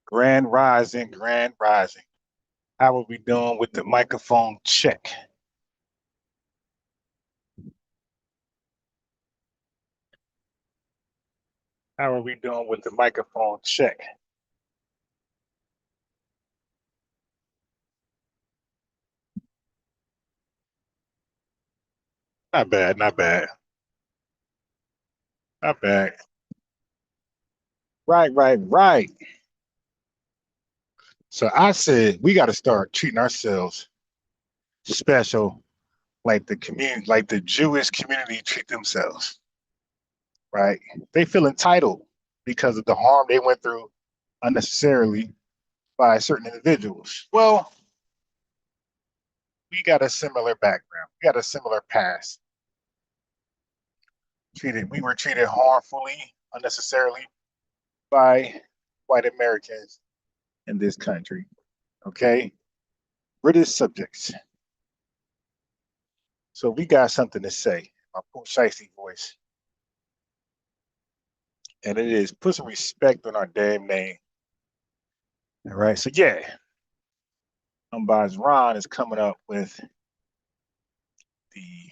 Grand rising, grand rising. How are we doing with the microphone check? How are we doing with the microphone check? Not bad, not bad, not bad. Right. So I said we got to start treating ourselves special, like the community, like the Jewish community treat themselves. Right? They feel entitled because of the harm they went through unnecessarily by certain individuals. Well, we got a similar background. We got a similar past. We were treated harmfully, unnecessarily by white Americans in this country. Okay, British subjects. So we got something to say. My Pooh Shiesty voice, and it is put some respect on our damn name. All right. So yeah, Ron is coming up with the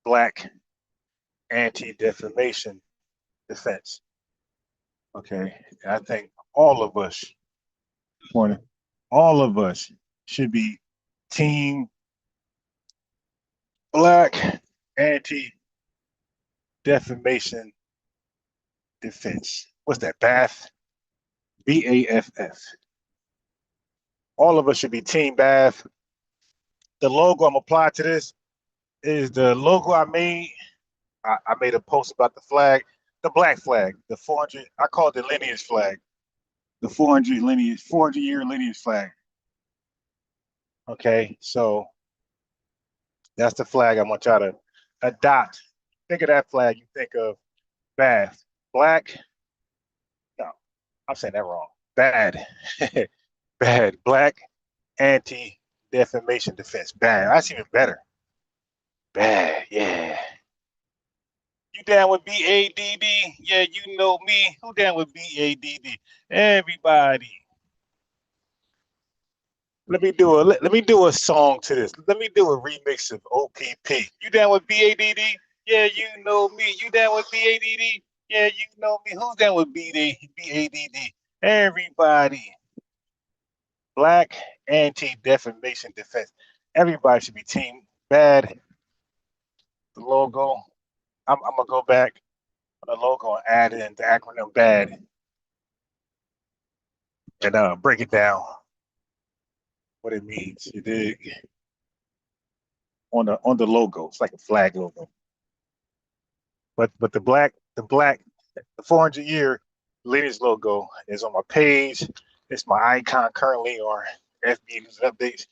Black anti-defamation defense. Okay, and I think morning, all of us should be team Black anti-defamation defense. What's that? BAF? BAFF. All of us should be team BAF. The logo I'm applying to this is the logo I made. I made a post about the flag, the black flag, the 400. I call it the lineage flag, the 400-year lineage flag. Okay, so that's the flag I want y'all to adopt. Think of that flag, you think of BAF. Black, no, I'm saying that wrong. Bad. Bad. Black anti-defamation defense. Bad. That's even better. Bad. Yeah. You down with B.A.D.? Yeah, you know me. Who down with B.A.D.? Everybody. Let me do a song to this. Let me do a remix of OPP. You down with B.A.D.? Yeah, you know me. You down with B.A.D.? Yeah, you know me. Who's down with B.A.D.? Everybody. Black anti-defamation defense. Everybody should be team BAD. The logo. I'm gonna go back on the logo and add in the acronym BAD and break it down what it means. You dig? On the logo, it's like a flag logo. But the 400-year lineage logo is on my page. It's my icon currently on FBA News Updates.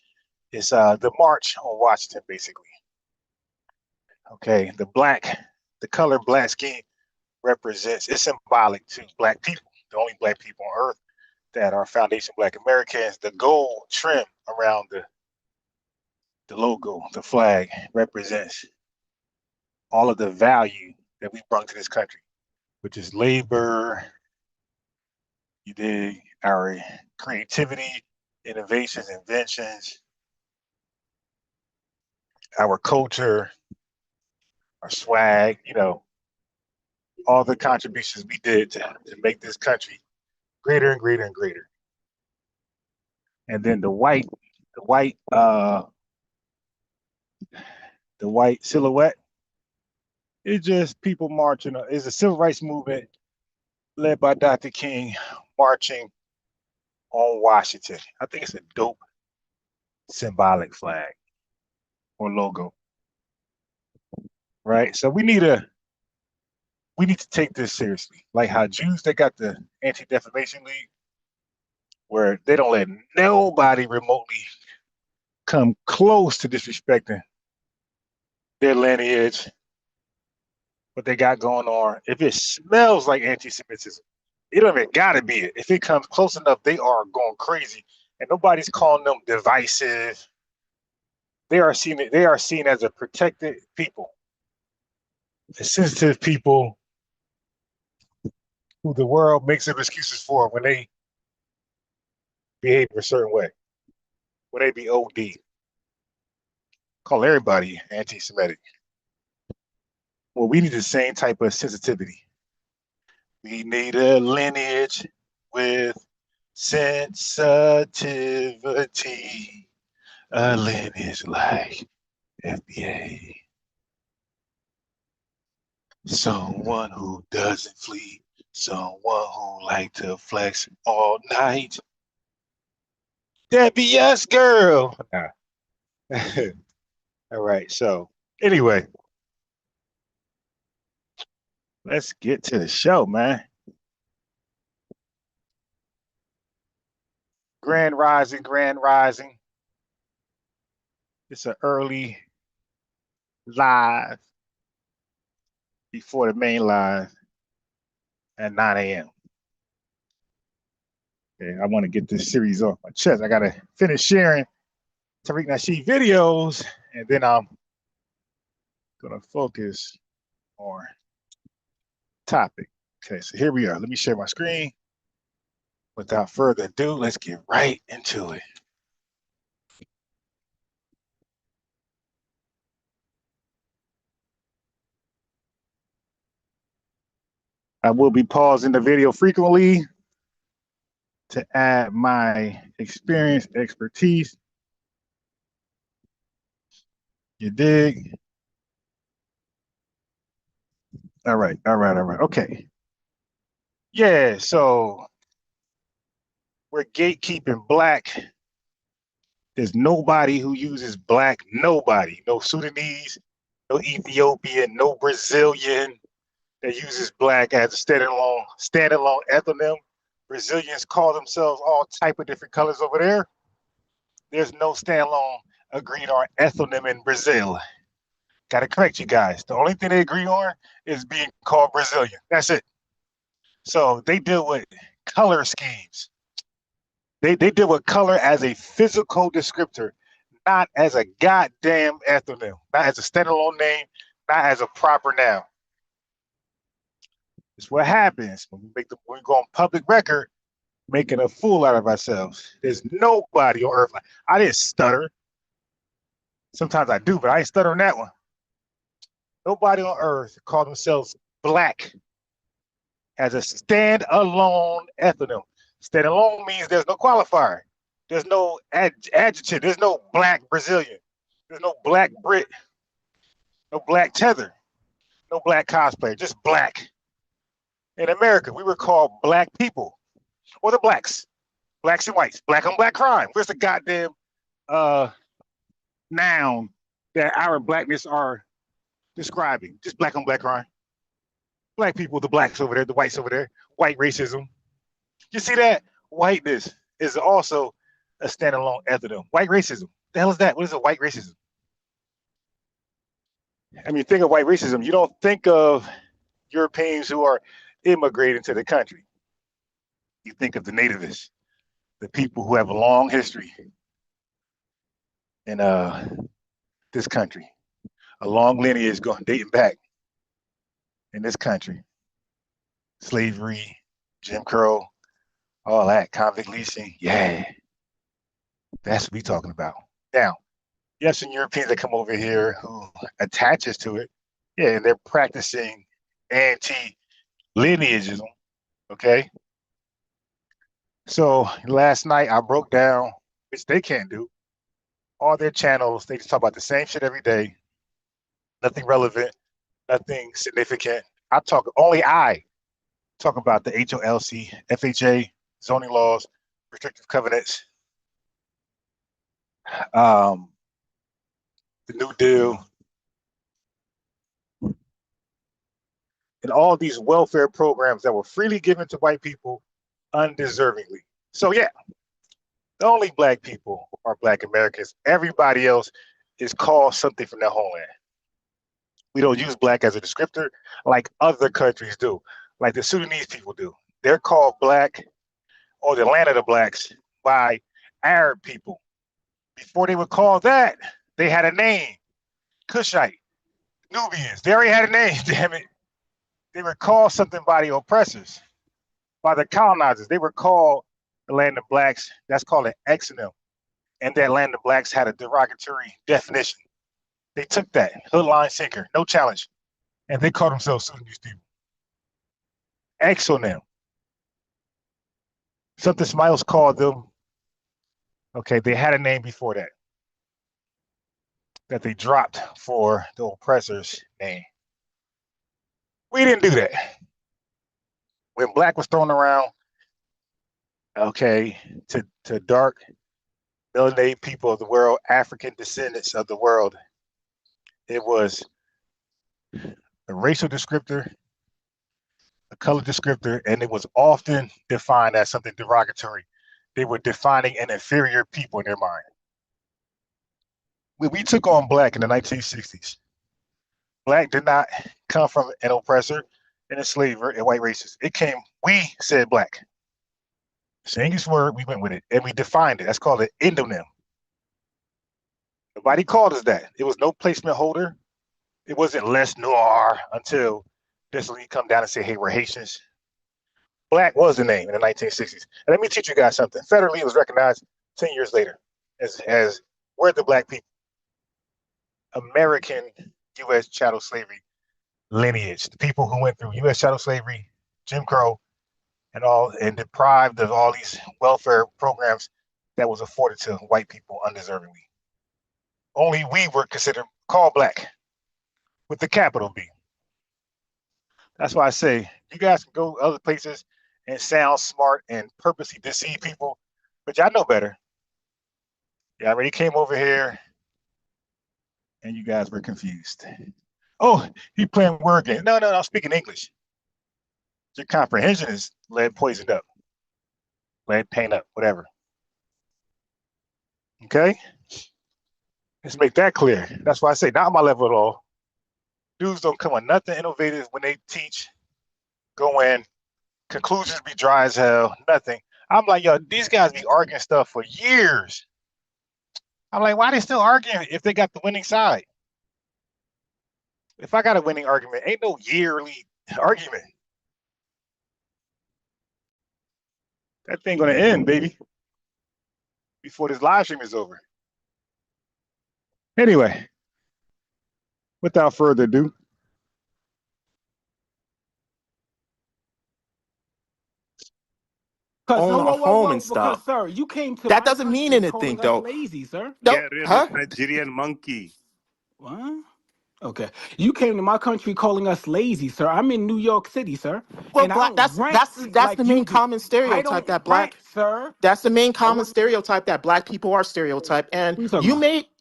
It's the march on Washington, basically. Okay, the color black skin represents, it's symbolic to black people, the only black people on earth that are foundation black Americans. The gold trim around the logo, the flag, represents all of the value that we brought to this country, which is labor, you dig, our creativity, innovations, inventions, our culture, our swag, all the contributions we did to make this country greater and greater and greater. And then the white, the white silhouette is just people marching. It's a civil rights movement led by Dr. King marching on Washington. I think it's a dope symbolic flag or logo, right? So we need to take this seriously. Like how Jews, they got the Anti-Defamation League, where they don't let nobody remotely come close to disrespecting their lineage, what they got going on. If it smells like anti-Semitism, it don't even gotta be it. If it comes close enough, they are going crazy, and nobody's calling them divisive. They are seen as a protected people, a sensitive people who the world makes up excuses for when they behave a certain way. Would they be OD? Call everybody anti-Semitic. Well, we need the same type of sensitivity. We need a lineage with sensitivity. A lineage like FBA. Someone who doesn't flee. Someone who like to flex all night. That be us, girl. All right. So anyway, let's get to the show, man. Grand Rising, Grand Rising. It's an early live before the main live at 9 a.m. Okay, I want to get this series off my chest. I got to finish sharing Tariq Nasheed videos, and then I'm going to focus on topic. Okay, so here we are. Let me share my screen. Without further ado, let's get right into it. I will be pausing the video frequently to add my experience, expertise. You dig? All right. Okay. Yeah, so we're gatekeeping black. There's nobody who uses black, nobody. No Sudanese, no Ethiopian, no Brazilian that uses black as a standalone ethnonym. Brazilians call themselves all type of different colors over there. There's no standalone agreed on ethnonym in Brazil. Gotta correct you guys. The only thing they agree on is being called Brazilian. That's it. So they deal with color schemes. They deal with color as a physical descriptor, not as a goddamn ethnonym, not as a standalone name, not as a proper noun. It's what happens when we go on public record making a fool out of ourselves. There's nobody on earth. I didn't stutter. Sometimes I do, but I ain't stutter on that one. Nobody on earth call themselves black as a standalone ethnonym. Standalone means there's no qualifier. There's no adjective. There's no black Brazilian. There's no black Brit. No black tether. No black cosplayer. Just black. In America, we were called black people. Or the blacks. Blacks and whites. Black on black crime. Where's the goddamn noun that our blackness are describing? Just black on black crime. Black people, the blacks over there, the whites over there. White racism. You see that? Whiteness is also a standalone ethnonym. White racism. The hell is that? What is a white racism? I mean, think of white racism. You don't think of Europeans who are immigrating to the country. You think of the nativists, the people who have a long history in this country, a long lineage dating back in this country. Slavery, Jim Crow, all that, convict leasing. Yeah, that's what we're talking about. Now, you have some Europeans that come over here who attaches to it. Yeah, and they're practicing anti-lineagism, okay? So last night I broke down, which they can't do, all their channels. They just talk about the same shit every day. Nothing relevant, nothing significant. I talk about the HOLC, FHA, zoning laws, restrictive covenants, the New Deal, and all these welfare programs that were freely given to white people undeservingly. So yeah, the only black people are black Americans. Everybody else is called something from their homeland. We don't use black as a descriptor like other countries do, like the Sudanese people do. They're called black, or the land of the blacks, by Arab people. Before they were called that, they had a name. Cushite, Nubians. They already had a name, damn it. They were called something by the oppressors, by the colonizers. They were called the land of blacks, that's called an exonym. And that land of blacks had a derogatory definition. They took that, hook, line, sinker, no challenge. And they called themselves Sudanese people. Exonym. Something somebody else called them. Okay, they had a name before that they dropped for the oppressor's name. We didn't do that. When black was thrown around, okay, to dark, melanated people of the world, African descendants of the world, it was a racial descriptor, a color descriptor, and it was often defined as something derogatory. They were defining an inferior people in their mind. When we took on black in the 1960s, black did not come from an oppressor and a slaver and white racist. We said black. It's an English word, we went with it, and we defined it. That's called an endonym. Nobody called us that. It was no placement holder. It wasn't less noir until this league come down and say, hey, we're Haitians. Black was the name in the 1960s. And let me teach you guys something. Federally, it was recognized 10 years later as we're the black people. American U.S. chattel slavery lineage. The people who went through U.S. chattel slavery, Jim Crow, and deprived of all these welfare programs that was afforded to white people undeservingly. Only we were considered called black with the capital B. That's why I say you guys can go other places and sound smart and purposely deceive people, but y'all know better. Y'all already came over here and you guys were confused. Oh, he playing word game. No, I'm speaking English. Your comprehension is lead poisoned up, lead paint up, whatever. Okay? Let's make that clear. That's why I say not on my level at all. Dudes don't come with nothing innovative when they teach. Go in, conclusions be dry as hell, nothing. I'm like, yo, these guys be arguing stuff for years. I'm like, why are they still arguing if they got the winning side? If I got a winning argument, ain't no yearly argument. That thing gonna end, baby, before this live stream is over. Anyway, without further ado, own a home and stuff. Because, sir, you came to That my doesn't mean country anything, calling us though. lazy, sir. No, Get rid of the Nigerian monkey. What? Okay. You came to my country calling us lazy, sir. I'm in New York City, sir. Well, And I black. don't rant That's like the you main do. common I stereotype don't that rant, black. sir. That's the main I common want, stereotype that black people are stereotyped. And what are you talking you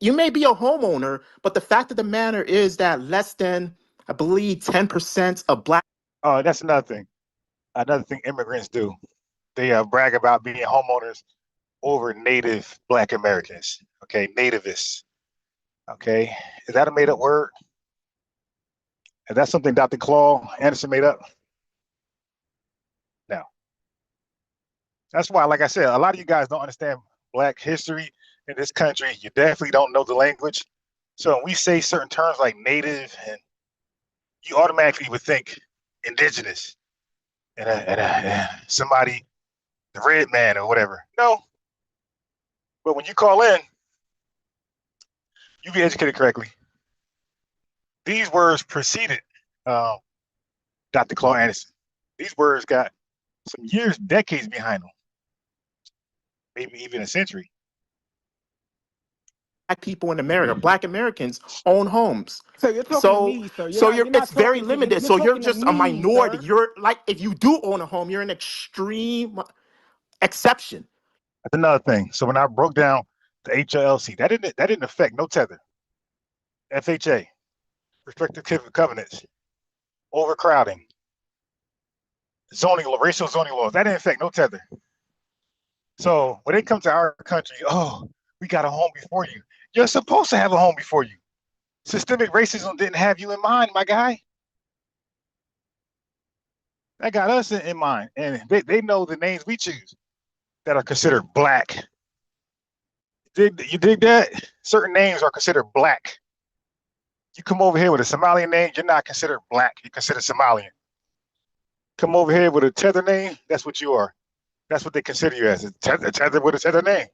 about? may be a homeowner, but the fact of the matter is that less than, I believe, 10% of black. Oh, that's another thing. Another thing immigrants do. They brag about being homeowners over native black Americans. Okay, nativists. Okay, is that a made up word? Is that something Dr. Claude Anderson made up? No. That's why, like I said, a lot of you guys don't understand black history in this country. You definitely don't know the language. So when we say certain terms like native, and you automatically would think indigenous and somebody, the red man or whatever. No. But when you call in, you get educated correctly. These words preceded Dr. Claude Anderson. These words got some years, decades behind them, maybe even a century. Black people in America, black Americans own homes. So you're talking to So me, sir. You're not it's very talking to limited. you're So you're talking to just a me, minority. sir. You're like, if you do own a home, you're an extreme exception. That's another thing. So when I broke down the HLC, that didn't affect no tether. FHA, restrictive covenants, overcrowding, racial zoning laws, that didn't affect no tether. So when they come to our country, oh, we got a home before you. You're supposed to have a home before you. Systemic racism didn't have you in mind, my guy. That got us in mind. And they know the names we choose that are considered black. You dig that? Certain names are considered black. You come over here with a Somalian name, you're not considered black. You're considered Somalian. Come over here with a tether name, that's what you are. That's what they consider you as, a tether with a tether name.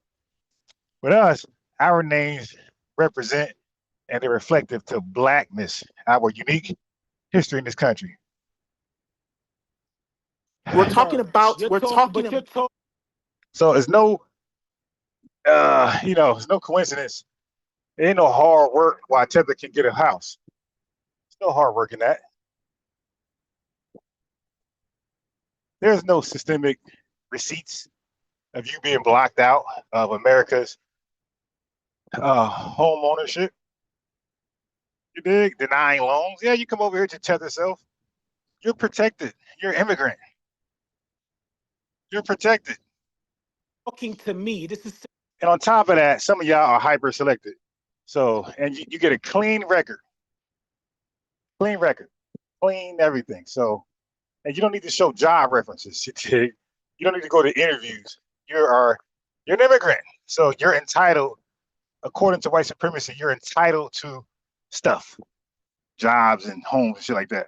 With us, our names represent and they're reflective to blackness, our unique history in this country. We're talking about. So it's no, it's no coincidence. There ain't no hard work why Tether can get a house. There's no hard work in that. There's no systemic receipts of you being blocked out of America's home ownership. You dig? Denying loans. Yeah, you come over here to tether yourself. You're protected. You're an immigrant. You're protected. Talking to me, this is. And on top of that, some of y'all are hyper selected. So, and you get a clean record. Clean record. Clean everything. So, and you don't need to show job references. You don't need to go to interviews. You're an immigrant. So you're entitled, according to white supremacy, you're entitled to stuff, jobs and homes and shit like that.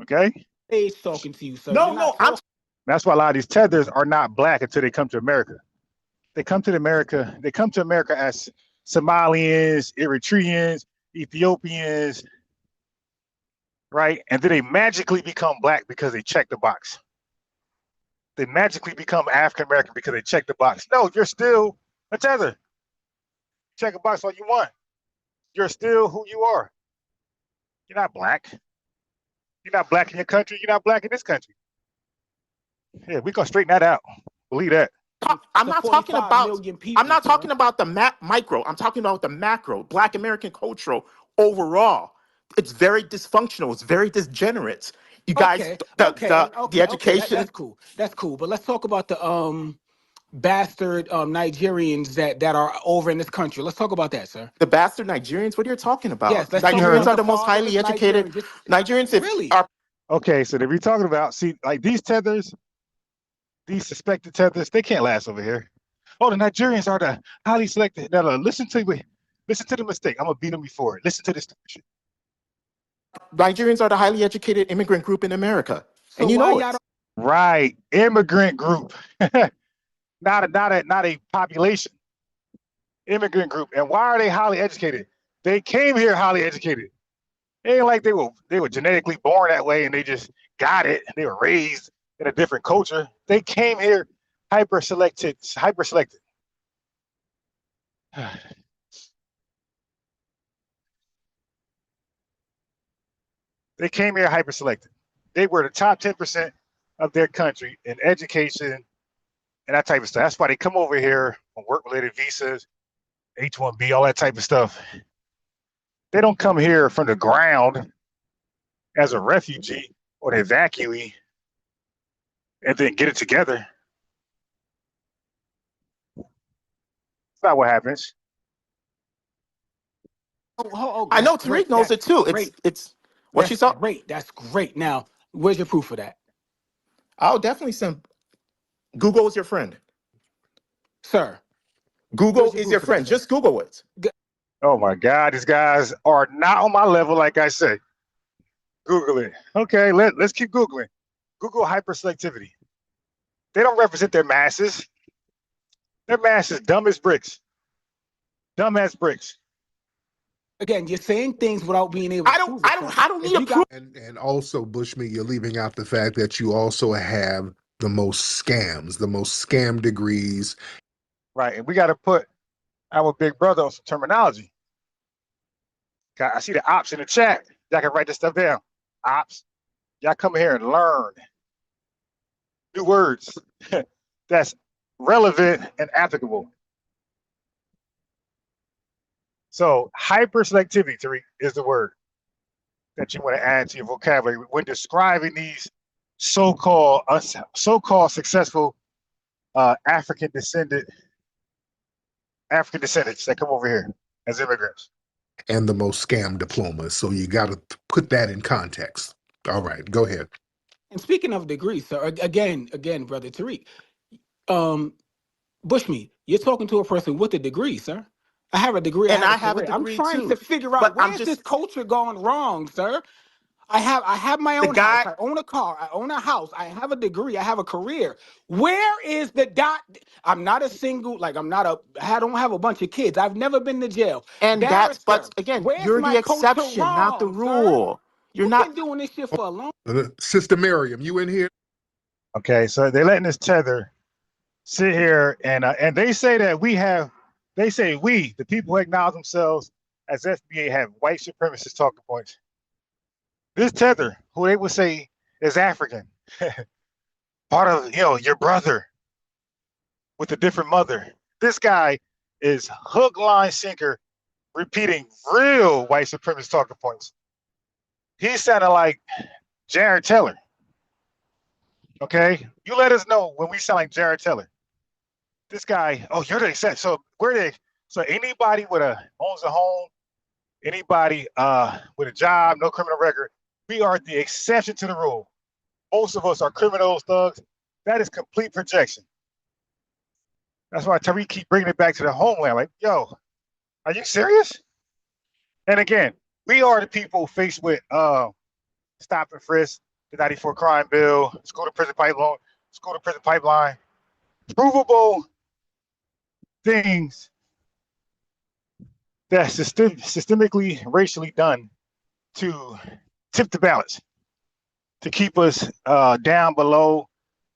Okay? He's talking to you, sir. No, that's why a lot of these tethers are not black until they come to America. They come to America as Somalians, Eritreans, Ethiopians, right? And then they magically become black because they check the box. They magically become African American because they check the box. No, you're still a tether. Check a box all you want. You're still who you are. You're not black. You're not black in your country. You're not black in this country. Yeah, we're gonna straighten that out. Believe that. I'm not talking about. I'm not talking about the micro. I'm talking about the macro. Black American cultural overall. It's very dysfunctional. It's very degenerate. You guys, the education. That's cool. That's cool. But let's talk about the bastard Nigerians that are over in this country. Let's talk about that, sir. The bastard Nigerians. What are you talking about? Yes, Nigerians are the most highly educated. Nigerians really are. Okay, so if you're talking about, see, like these tethers, these suspected tethers, they can't last over here. Oh, the Nigerians are the highly selected. No, listen to the mistake. I'm gonna beat them before it. Listen to this shit. Nigerians are the highly educated immigrant group in America, so and you know it. Right, immigrant group, not a population. Immigrant group, and why are they highly educated? They came here highly educated. It ain't like they were genetically born that way and they just got it. They were raised in a different culture. They came here hyper selected. They came here hyper selected. They were the top 10% of their country in education and that type of stuff. That's why they come over here on work-related visas, H-1B, all that type of stuff. They don't come here from the ground as a refugee or an evacuee and then get it together. That's not what happens. I know Tariq knows it too. It's what you saw. Great. That's great. Now, where's your proof of that? I'll definitely send. Google is your friend, sir. Google is your friend. Just Google it. Oh my God, these guys are not on my level, like I say. Google it. Okay, let's keep Googling. Google hyperselectivity. They don't represent their masses. Their masses dumb as bricks. Dumb as bricks. Again, you're saying things without being able to prove it. I don't need a proof. And also, Bushmeat, you're leaving out the fact that you also have the most scams, the most scam degrees. Right, and we got to put our big brother on some terminology. I see the ops in the chat. Y'all can write this stuff down. Ops, y'all come here and learn new words that's relevant and applicable. So hyperselectivity, Tariq, is the word that you want to add to your vocabulary when describing these so-called successful African descendants that come over here as immigrants. And the most scam diplomas. So you got to put that in context. All right, go ahead. And speaking of degrees, sir, again, brother Tariq, Bushmeat, you're talking to a person with a degree, sir. I have a degree, and I have a degree I'm trying too. to figure out where's this culture gone wrong, sir. I have my The own house. guy I own a car. I own a house. I have a degree. I have a career. Where is the dot? I'm not a single, like I don't have a bunch of kids. I've never been to jail. and that's but Barrister, again, where's you're my the coat to exception, not the wrong, sir? rule. You're You've not. been doing this shit for a long. Sister Miriam, you in here? Okay, so they're letting this tether sit here, and they say that they say we, the people who acknowledge themselves as FBA, have white supremacist talking points. This tether, who they would say is African, part of your brother with a different mother. This guy is hook, line, sinker, repeating real white supremacist talking points. He sounded like Jared Taylor. Okay, you let us know when we sound like Jared Taylor. This guy, oh, you're the exception. So so anybody owns a home, anybody with a job, no criminal record, we are the exception to the rule. Most of us are criminals, thugs. That is complete projection. That's why Tariq keep bringing it back to the homeland. Like, yo, are you serious? And again, we are the people faced with stop and frisk, the 94 crime bill, school to prison pipeline, provable things that's systemically, racially done to tip the balance, to keep us down below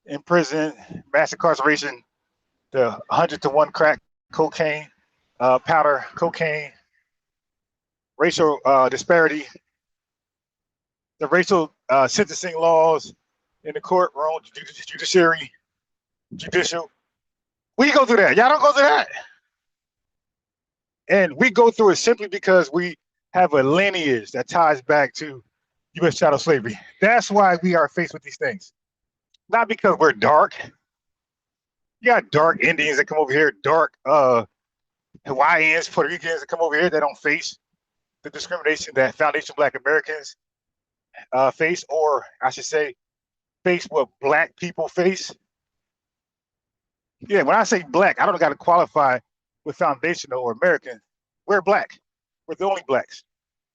in prison, mass incarceration, the 100-to-1 crack cocaine, powder cocaine, racial disparity, the racial sentencing laws in the courtroom, judicial. We go through that. Y'all don't go through that. And we go through it simply because we have a lineage that ties back to U.S. chattel slavery. That's why we are faced with these things. Not because we're dark. You got dark Indians that come over here, dark Hawaiians, Puerto Ricans that come over here that don't face the discrimination that foundation Black Americans face, or I should say, face what Black people face. Yeah, when I say Black, I don't got to qualify with foundational or American. We're Black. We're the only Blacks.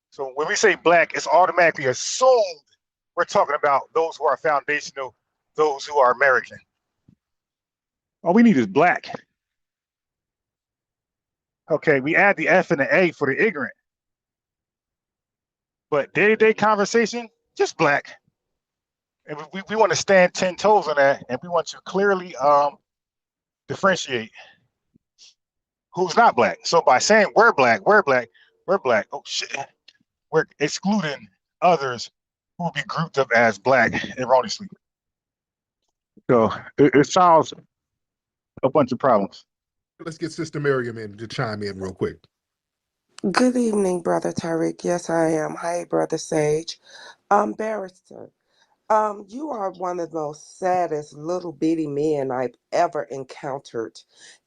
So when we say Black, it's automatically assumed we're talking about those who are foundational, those who are American. All we need is Black. Okay, we add the F and the A for the ignorant. But day-to-day conversation, just Black. And we want to stand 10 toes on that, and we want to clearly differentiate who's not Black. So by saying we're Black, oh shit, we're excluding others who will be grouped up as Black erroneously. So it solves a bunch of problems. Let's get Sister Miriam in to chime in real quick. Good evening, Brother Tariq. Yes, I am. Hi, Brother Sage. Barrister, you are one of the most saddest little bitty men I've ever encountered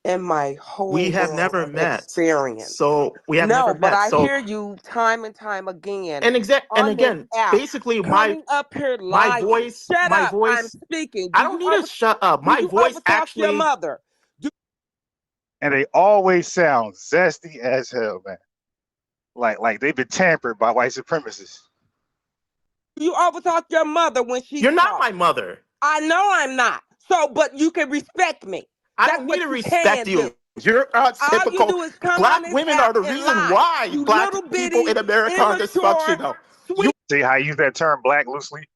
in my We whole have world never of met. experience. So we have No, never but met. I So hear you time and time again and on this again, app basically coming up here my lying. voice, Shut my up. I'm voice. speaking. I don't need to shut up. Do My you voice overtalk your actually. mother? And they always sound zesty as hell, man. Like they've been tampered by white supremacists. Do you overtalk your mother when she You're not talks? my mother. I know I'm not. So, but you can respect me. I That's don't need what to you respect can do. you. You're All you typical. do is come on Black this women are app the and reason lie. why You Black little people bitty, in America are immature, dysfunctional. sweet. See how I use that term Black loosely?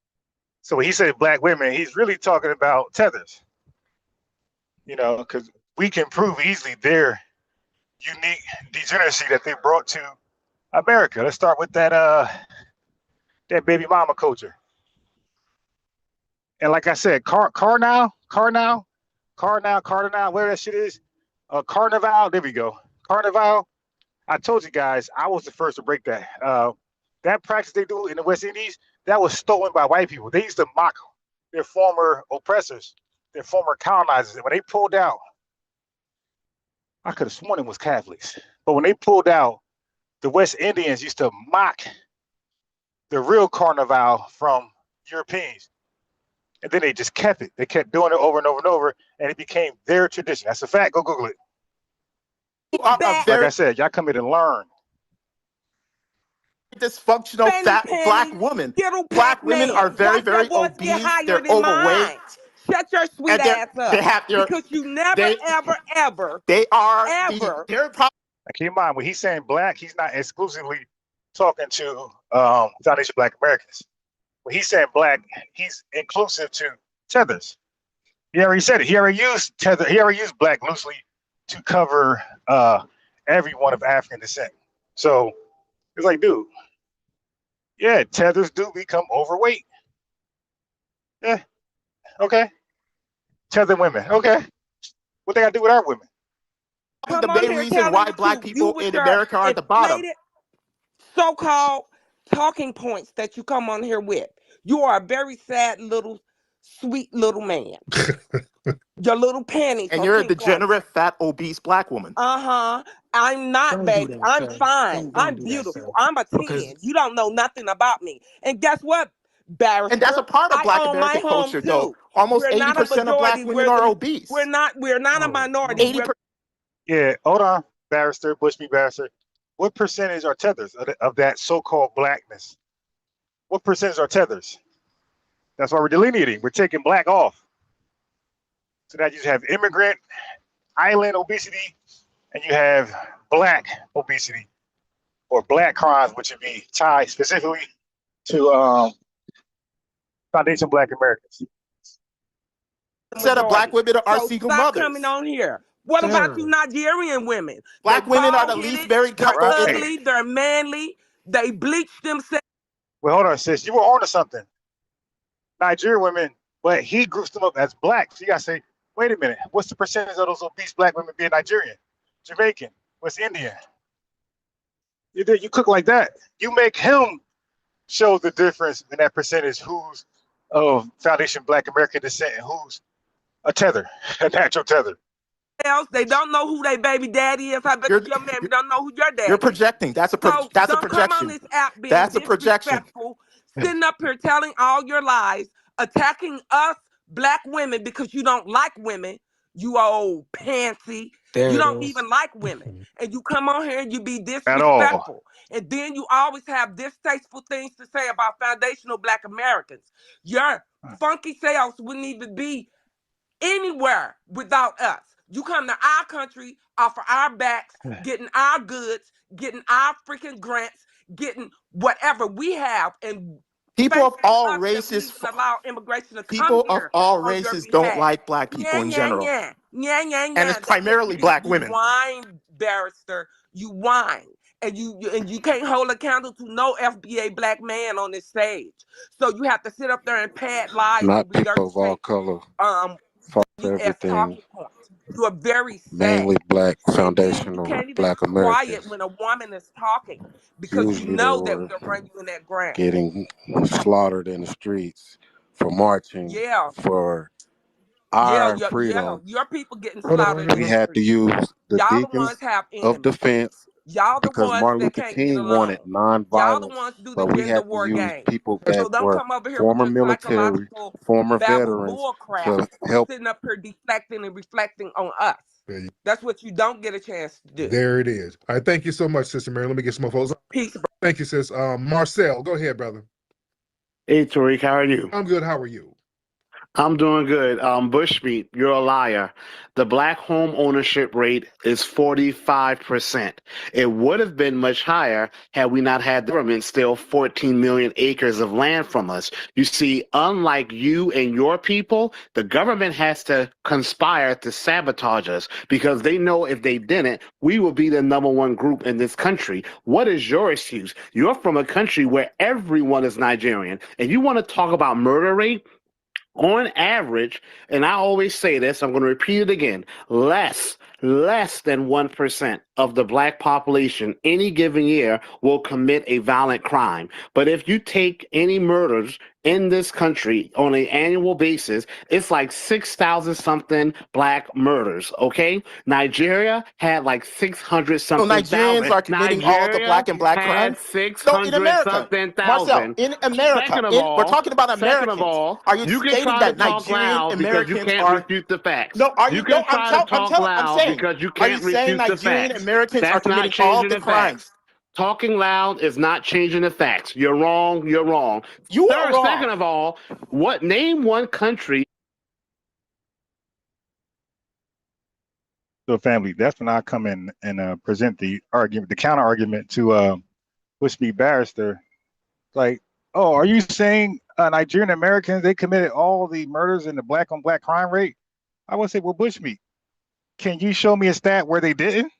So when he said Black women, he's really talking about tethers. Because we can prove easily their unique degeneracy that they brought to America. Let's start with that baby mama culture. And like I said, Carnal, whatever that shit is, Carnival. There we go, Carnival. I told you guys, I was the first to break that. That practice they do in the West Indies, that was stolen by white people. They used to mock their former oppressors, their former colonizers. And when they pulled out, I could have sworn it was Catholics, but when they pulled out, the West Indians used to mock the real Carnival from Europeans. And then they just kept it. They kept doing it over and over and over, and it became their tradition. That's a fact. Go Google it. You are a Like very I said, y'all come here to learn. dysfunctional Fanny fat black Penny, woman. Skittle Black women are Pac-Man. very, Watch your very voice get obese. higher They're than overweight, mine. Shut your sweet and ass they up. have your Because you never, they ever, ever, they are the ever. they're probably Now, keep in mind, when he's saying black, he's not exclusively talking to Foundation Black Americans. When he's saying black, he's inclusive to tethers. He already said it. He already used tether. He already used black loosely to cover everyone of African descent. So it's like, dude, yeah, tethers do become overweight. Yeah, okay. Tether women, okay. What they got to do with our women? the Come on main here reason telling why the black truth. You people with in your America are at the bottom. inflated so-called talking points that you come on here with. You are a very sad little, sweet little man. Your little panties And are you're a pink on you. degenerate, fat, obese black woman. Uh-huh. I'm not, Don't do baby. that, I'm sir. fine. Don't I'm do that, sir. beautiful. I'm a 10. Because You don't know nothing about me. And guess what, And that's a barrister? part of I black own my American home culture, though. too. Almost We're not a 80% of black majority. women are We're obese. not a minority. 80%. Yeah, hold on, barrister, Bushmeat barrister. What percentage are tethers of that so-called blackness? What percentage are tethers? That's why we're delineating. We're taking black off. So that you have immigrant, island obesity, and you have black obesity or black crimes, which would be tied specifically to Foundation Black Americans. Set of black majority. women are So single stop coming mothers. on here. What about you sir, Nigerian women? They Black women are the bald least headed, married they're couple in Right. ugly, they're manly, they bleach themselves. Well, hold on, sis. You were on to something. Nigerian women, but he groups them up as black. So you gotta say, wait a minute, what's the percentage of those obese black women being Nigerian, Jamaican, West Indian? You cook like that. You make him show the difference in that percentage who's of Foundation Black American descent and who's a tether, a natural tether. They don't know who their baby daddy is. I bet You're your man don't know who your you're daddy is. projecting. That's a Don't come on projection. this app being That's a projection. disrespectful, sitting up here telling all your lies, attacking us black women because you don't like women, you old pantsy. there You it don't is. even like women. And you come on here and you be At all. disrespectful. And then you always have distasteful things to say about foundational black Americans. Your funky selves wouldn't even be anywhere without us. You come to our country, off of our backs, getting our goods, getting our freaking grants, getting whatever we have, and People of thanks to all us that we races, even allow immigration to come people of here all on your races don't behalf. like black people Yeah, in yeah, general, yeah. Yeah, yeah, and yeah. it's That's what you primarily do. black You women. whine, barrister. You whine. And you can't hold a candle to no FBA black man on this stage. So you have to sit up there and pad lies and Not people of all regurgitate color, um fought for as everything, talking points. You are very sad. mainly black, And then you foundational can't even black be quiet Americans. when a woman is talking because you Usually they know that were we'll run you in that ground. getting slaughtered in the streets for marching Yeah, for yeah, our yeah, yeah. freedom. Your people getting Hold on, slaughtered hold in We the on. had to streets. use the Y'all the ones deacons have of enemies. defense Y'all the because ones Martin that Luther can't get King wanted along. Y'all the nonviolence, ones do the but we gender had to war use game. people that So don't were come over here with former your military, psychological former babble veterans bull crap, to help. sitting up here deflecting and reflecting on us. There That's what you don't get a chance to do. there it is. All right, thank you so much, Sister Mary. Let me get some more folks. Peace. Thank you, sis. Marcel, go ahead, brother. Hey, Tariq, how are you? I'm good. How are you? I'm doing good. Bushmeat, you're a liar. The black home ownership rate is 45%. It would have been much higher had we not had the government steal 14 million acres of land from us. You see, unlike you and your people, the government has to conspire to sabotage us because they know if they didn't, we will be the number one group in this country. What is your excuse? You're from a country where everyone is Nigerian, and you want to talk about murder rate? On average, and I always say this, I'm going to repeat it again, less than 1% of the black population any given year will commit a violent crime. But if you take any murders in this country on an annual basis, it's like 6,000 something black murders, okay? Nigeria had like 600 So something Nigerians thousand. are committing all of the Nigeria black and black had crimes. So in 600 America, something Marcel, thousand. in America, Second of we're all, talking about second of Americans. all, Are you you can stating try to that talk Nigerian loud because you Americans can't are refute the facts. no? Are You you can no? try to talk loud I'm saying. because you Are you can't saying refute the Nigerian facts. Americans are That's not committing all of changing the the facts. crimes? Talking loud is not changing the facts. You're wrong. You're wrong. You are Sir, wrong. second of all, name one country. So, family, that's when I come in and present the argument, the counter argument to Bushmeat Barrister. Like, oh, are you saying Nigerian Americans, they committed all the murders in the black on black crime rate? I would say, well, Bushmeat, can you show me a stat where they didn't?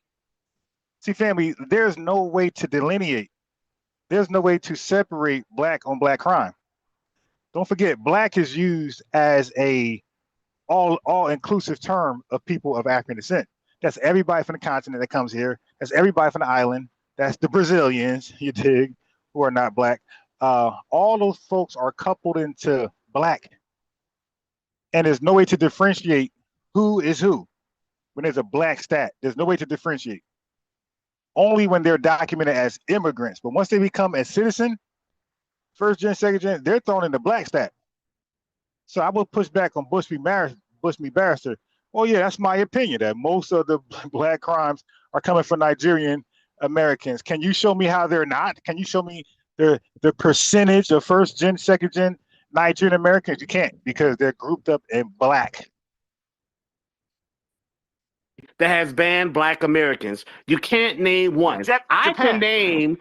See, family, there's no way to delineate. There's no way to separate black on black crime. Don't forget, black is used as a all inclusive term of people of African descent. That's everybody from the continent that comes here. That's everybody from the island. That's the Brazilians, you dig, who are not black. All those folks are coupled into black. And there's no way to differentiate who is who when there's a black stat. There's no way to differentiate. Only when they're documented as immigrants. But once they become a citizen, first gen, second gen, they're thrown in the black stat. So I will push back on Bushmeat Barrister. Oh yeah, that's my opinion that most of the black crimes are coming from Nigerian Americans. Can you show me how they're not? Can you show me the percentage of first gen, second gen Nigerian Americans? You can't, because they're grouped up in black. That has banned black Americans. You can't name one. I can name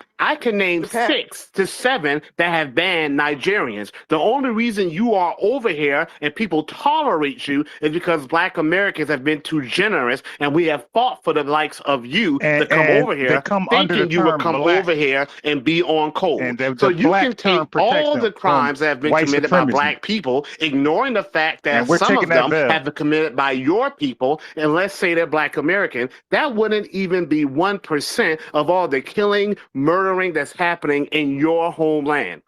Japan. 6 to 7 that have banned Nigerians. The only reason you are over here and people tolerate you is because black Americans have been too generous, and we have fought for the likes of you to come over here, thinking you would come over here and be on code. So you can take all the crimes that have been committed by black people, ignoring the fact that some of them have been committed by your people, and let's say they're black American. That wouldn't even be 1% of all the killing, murdering that's happening in your homeland.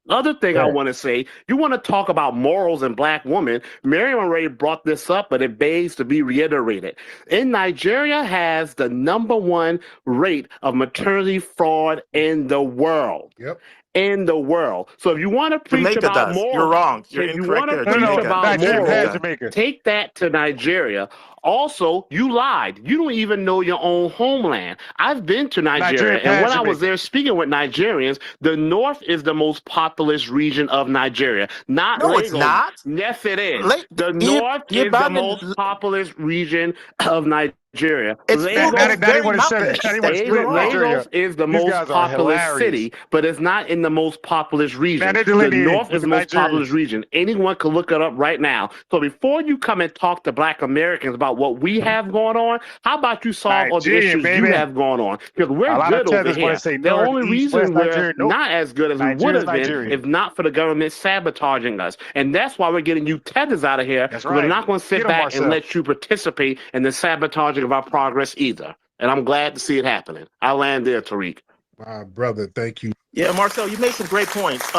Other thing I want to say, you want to talk about morals and black women. Miriam already brought this up, but it begs to be reiterated. In Nigeria has the #1 rate of maternity fraud in the world. Yep. In the world. So if you want to preach Jamaica about does. morals, You're wrong. You're if you incorrect want to there. preach about morals, Jamaica. take that to Nigeria. Also, you lied. You don't even know your own homeland. I've been to Nigeria, and when I was there speaking with Nigerians, the north is the most populous region of Nigeria. Not No, Lagos. it's not. Yes, it is. The north is the most populous region of Nigeria. It's very mountainous. Lagos is the most populous city, but it's not in the most populous region. The north is the most populous region. Anyone can look it up right now. So before you come and talk to black Americans about what we have going on, how about you solve all the issues you have going on? Because we're good over here. The only reason we're not as good as we would have been if not for the government sabotaging us. And that's why we're getting you tethers out of here. We're not going to sit back and let you participate in the sabotaging of our progress either. And I'm glad to see it happening. I'll land there, Tariq. My brother, thank you. Yeah, Marcel, you made some great points.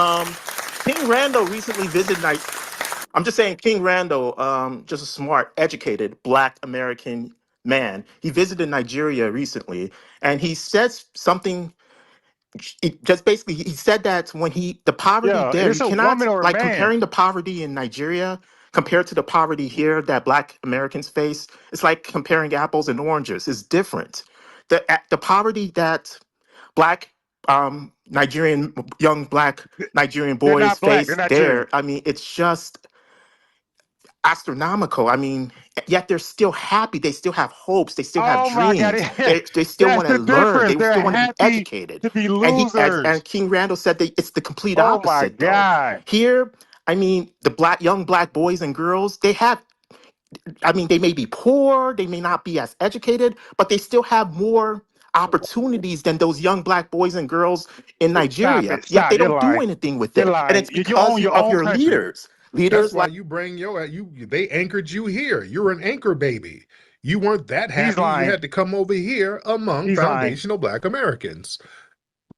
King Randall recently visited I'm just saying, King Randall, just a smart, educated Black American man. He visited Nigeria recently, and he says something. Just basically, he said that when the poverty there, you cannot like comparing the poverty in Nigeria compared to the poverty here that Black Americans face. It's like comparing apples and oranges. It's different. The poverty that Black young Black Nigerian boys face there, I mean, it's just astronomical. I mean, yet they're still happy. They still have hopes. They still have dreams. They still want to learn. They still want to be educated. To be losers. And King Randall said it's the complete opposite. Oh my God. Here, I mean, the young black boys and girls, they may be poor, they may not be as educated, but they still have more opportunities than those young black boys and girls in Nigeria. Yet they don't do anything with it. And it's because of your leaders. That's why you bring they anchored you here. You're an anchor baby. You weren't that happy. You had to come over here among foundational Black Americans.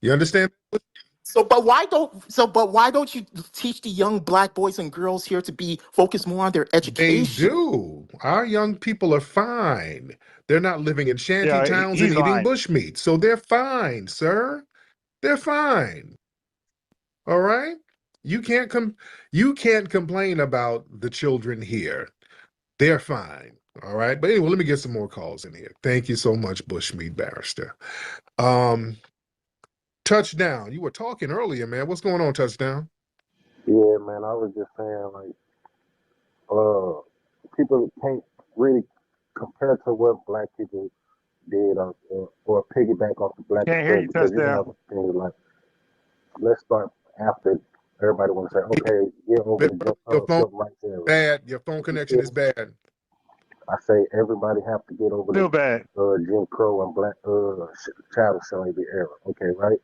You understand? But why don't you teach the young black boys and girls here to be focused more on their education? They do. Our young people are fine. They're not living in shanty towns and eating bushmeat. So they're fine, sir. They're fine. All right? You can't complain about the children here. They're fine. All right. But anyway, let me get some more calls in here. Thank you so much, Bushmeat Barrister. Touchdown. You were talking earlier, man. What's going on, Touchdown? Yeah, man. I was just saying, like, people can't really compare to what black people did or piggyback off the black Can't hear you, because you Touchdown. have things like, let's start after everybody want to say, okay, get over the Your phone civil rights era. bad. Your phone connection is bad. I say everybody have to get over Still bad. Jim Crow and black chattel slavery era. Okay, right?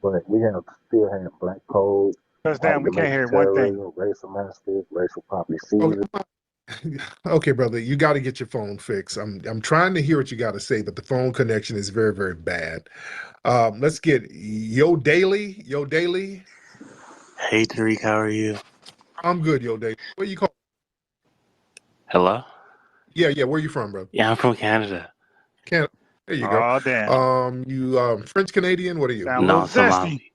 But we still have black code, Touchdown. We can't hear one thing. racial massacres, racial property seizure. Okay, brother, you got to get your phone fixed. I'm trying to hear what you got to say, but the phone connection is very, very bad. Let's get Yo Daily. Yo Daily. Hey Tariq, how are you? I'm good, Yo Daily. Where you call? Hello? Yeah. Where you from, bro? Yeah, I'm from Canada. Canada. There you go. Oh, damn. You French Canadian? What are you? Sound a No, little zesty.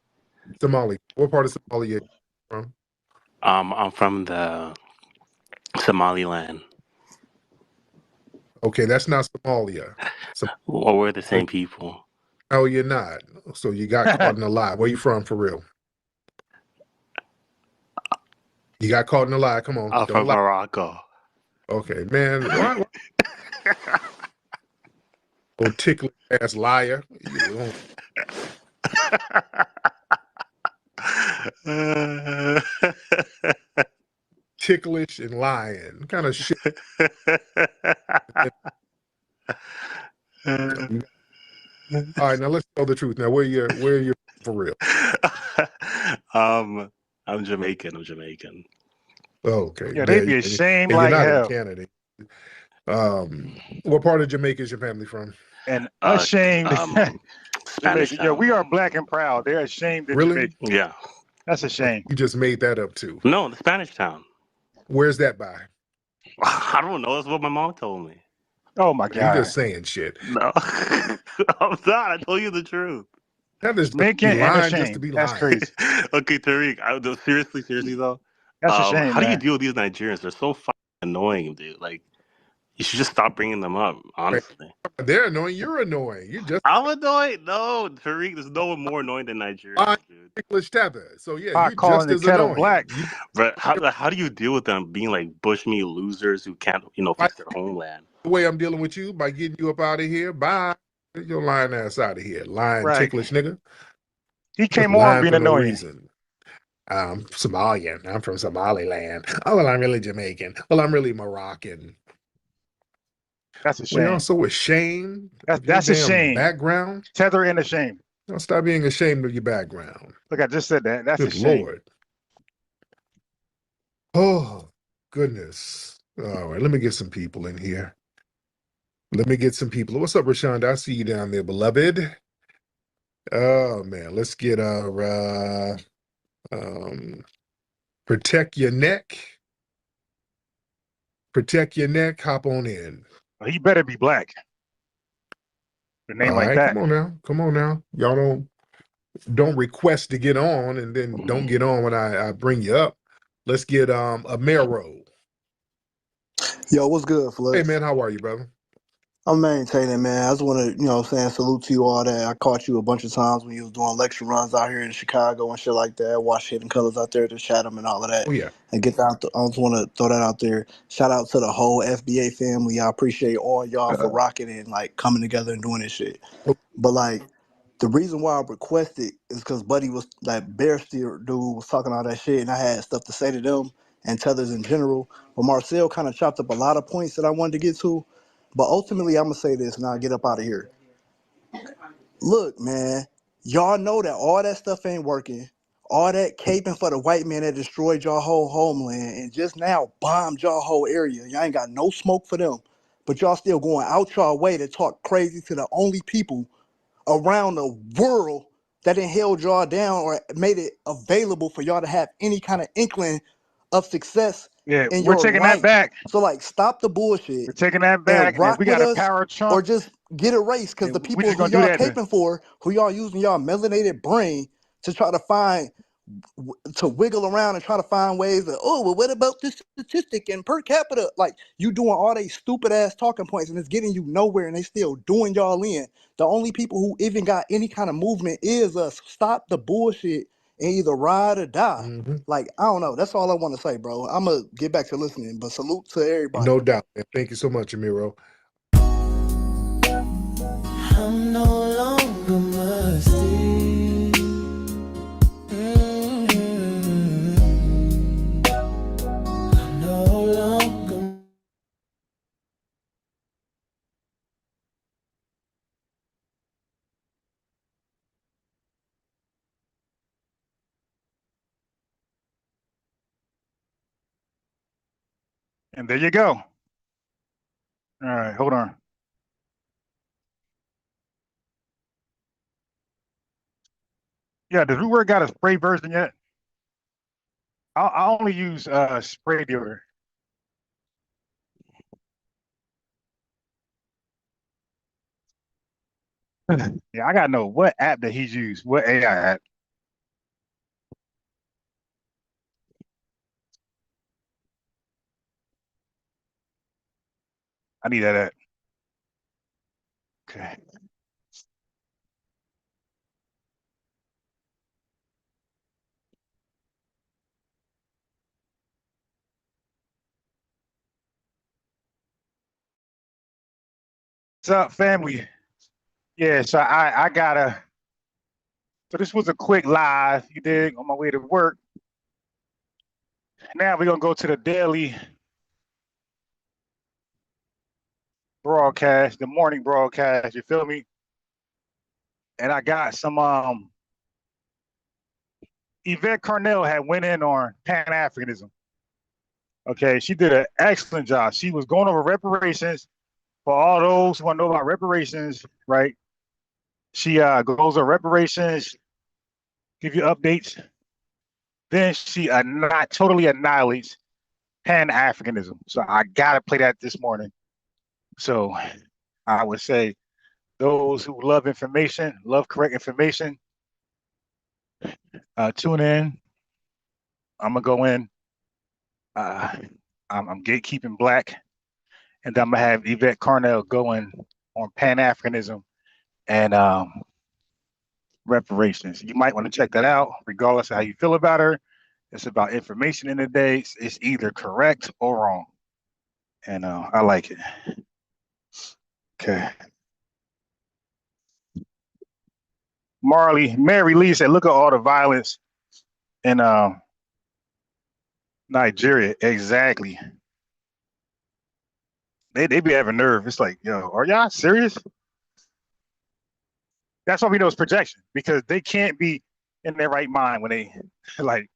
Somali. What part of Somalia are you from? I'm from the Somaliland. Okay, that's not Somalia. Well, we're the same people. Oh, you're not. So you got caught in a lie. Where you from for real? You got caught in a lie. Come on. I'm Don't from lie. Morocco. Okay, man. Why? Oh, ticklish ass liar. Ticklish and lying. What kind of shit? All right, now let's tell the truth. Now, where you for real? I'm Jamaican. Okay. Yeah, they'd be ashamed like you're not hell. in Canada. What part of Jamaica is your family from? And ashamed. Spanish Jamaica. Yeah, we are black and proud. They're ashamed of Really? Jamaica. Yeah. That's a shame. You just made that up too. No, the Spanish town. Where's that by? I don't know. That's what my mom told me. Oh my God. You're just saying shit. No, I'm not. I told you the truth. That is Making and lying ashamed. just to be That's lying. crazy. Okay, Tariq. Seriously though. That's a shame. How do you Man. deal with these Nigerians? They're so fucking annoying, dude. Like, you should just stop bringing them up. Honestly, they're annoying. You're annoying. I'm annoyed. No, Tariq. There's no one more annoying than Nigerians, dude. English tether. So yeah, I you're calling just the as kettle annoying. black. But how do you deal with them being like bushmeat losers who can't fix their homeland? The way I'm dealing with you by getting you up out of here. Bye. Get your lying ass out of here, lying ticklish nigga. He came on being annoying. Reason. I'm Somalian. I'm from Somaliland. Oh well, I'm really Jamaican. Well, I'm really Moroccan. That's a shame. We're also ashamed. That's a shame. Background. Tether in a shame. Don't stop being ashamed of your background. Look, I just said that. That's Good a shame. Lord. Oh goodness. All right, let me get some people in here. What's up, Rashonda? I see you down there, beloved. Oh man, let's get protect your neck. Protect your neck. Hop on in. Well, he better be black. The name like that. Come on now. Y'all don't request to get on and then don't get on when I bring you up. Let's get Amero. Yo, what's good, Flex? Hey man, how are you, brother? I'm maintaining, man. I just want to, salute to you all that. I caught you a bunch of times when you was doing lecture runs out here in Chicago and shit like that. Watch Hidden Colors out there to Chatham and all of that. Oh, yeah. And I just want to throw that out there. Shout out to the whole FBA family. I appreciate all y'all for rocking and, coming together and doing this shit. But, the reason why I requested is because Buddy was, Bear Steer dude was talking all that shit, and I had stuff to say to them and tethers in general. But Marcel kind of chopped up a lot of points that I wanted to get to. But ultimately, I'm going to say this, and I'll get up out of here. Look, man, y'all know that all that stuff ain't working. All that caping for the white man that destroyed y'all whole homeland and just now bombed y'all whole area. Y'all ain't got no smoke for them. But y'all still going out y'all way to talk crazy to the only people around the world that done held y'all down or made it available for y'all to have any kind of inkling of success. Yeah, in we're your taking life. that back. So stop the bullshit. We're taking that back, and rock we with got a us, power Trump, or just get erased. Because the people who y'all caping for, who y'all using y'all melanated brain to try to find to wiggle around and try to find ways that, oh, well, what about this statistic and per capita? Like, you doing all these stupid ass talking points and it's getting you nowhere, and they still doing y'all in. The only people who even got any kind of movement is us. Stop the bullshit and either ride or die. Mm-hmm. Like, I don't know. That's all I want to say, bro. I'm going to get back to listening, but salute to everybody. No doubt. Thank you so much, Amiro. I'm no longer musty. I'm no longer. And there you go. All right, hold on. Yeah, does Rootware got a spray version yet? I only use spray deodorant. Yeah, I gotta know what app that he's used, what AI app. I need that app. Okay. What's up, family? Yeah, so I gotta. So this was a quick live, you dig, on my way to work. Now we're gonna go to the daily broadcast, the morning broadcast. You feel me? And I got some. Yvette Carnell had went in on Pan-Africanism. Okay, she did an excellent job. She was going over reparations for all those who want to know about reparations, right? She goes over reparations, give you updates. Then she not totally annihilates Pan-Africanism. So I gotta play that this morning. So I would say those who love information, love correct information, tune in. I'm gonna go in. I'm gatekeeping black, and then I'm gonna have Yvette Carnell going on Pan-Africanism and reparations. You might want to check that out, regardless of how you feel about her. It's about information in the day. It's either correct or wrong, and I like it. Okay. Mary Lee said, "Look at all the violence in Nigeria." Exactly. They be having nerve. It's like, yo, are y'all serious? That's why we know it's projection, because they can't be in their right mind when they like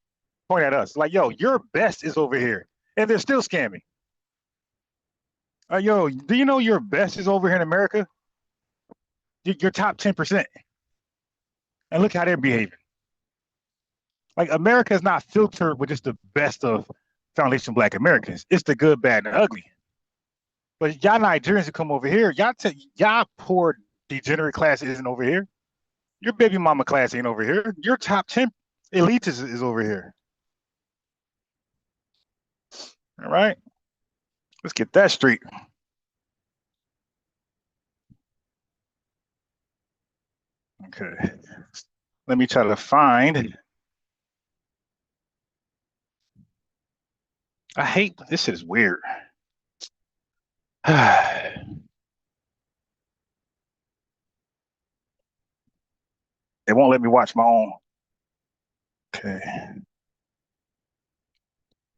point at us. Like, yo, your best is over here, and they're still scamming. Yo, do you know your best is over here in America? Your top 10%, and look how they're behaving. Like, America is not filtered with just the best of foundation Black Americans. It's the good, bad, and ugly. But y'all Nigerians who come over here, y'all poor degenerate class isn't over here. Your baby mama class ain't over here. Your top 10 elite is over here. All right, let's get that straight. Okay, let me try to find. I hate this. Is weird. They won't let me watch my own. Okay.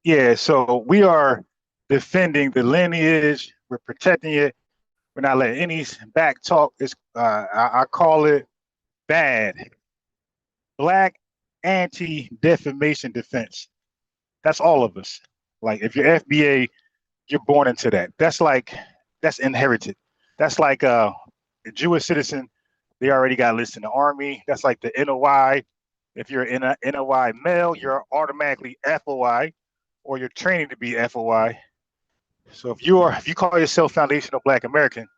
Yeah, so we are defending the lineage. We're protecting it. We're not letting any back talk. It's I call it B.A.D. Black anti-Defamation defense. That's all of us. Like, if you're FBA, you're born into that. That's inherited. That's like a Jewish citizen. They already got listed in the army. That's like the NOI. If you're in a NOI male, you're automatically FOI, or you're training to be FOI. So if you call yourself foundational Black American,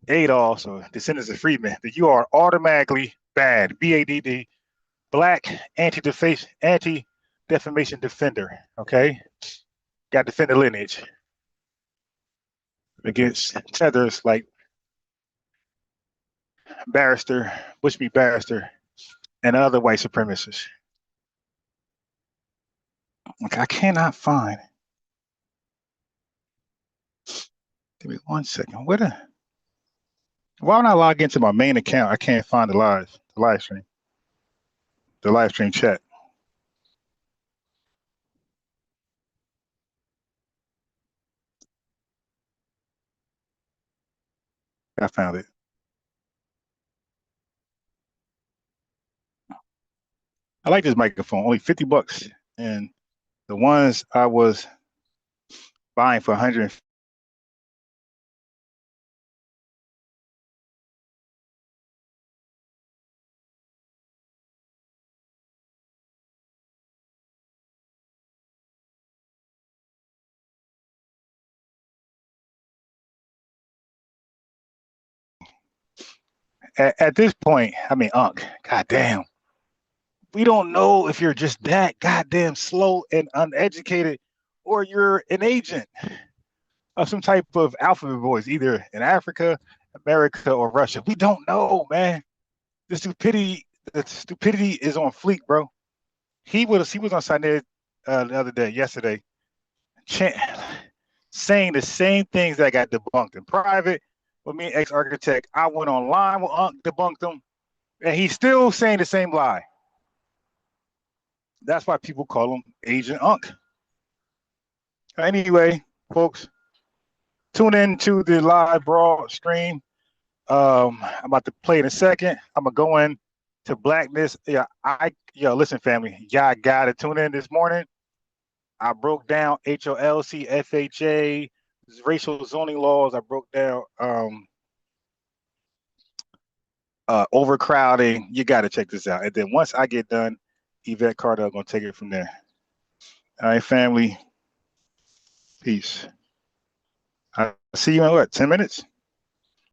ADOL, so descendants of freedmen, that you are automatically B.A.D. B-A.D.D. black anti-defamation defender. Okay, got to defend the lineage against tethers like Barrister, Bushmeat Barrister, and other white supremacists. Okay, I cannot find. Give me 1 second. Why don't I log into my main account? I can't find the live stream chat. I found it. I like this microphone, only $50. And the ones I was buying for 100. At this point, I mean, goddamn, we don't know if you're just that goddamn slow and uneducated, or you're an agent of some type of alphabet boys, either in Africa, America, or Russia. We don't know, man. The stupidity is on fleek, bro. He was on Sunday yesterday, saying the same things that got debunked in private. With me, ex-architect, I went online with Unc, debunked them, and he's still saying the same lie. That's why people call him Agent Unc. Anyway, folks, tune in to the live broad stream. I'm about to play in a second. I'm gonna go in to blackness. Listen, family, y'all gotta tune in this morning. I broke down HOLC, FHA, racial zoning laws. I broke down overcrowding. You got to check this out. And then once I get done, Yvette Carter going to take it from there. All right, family. Peace. I'll see you in 10 minutes?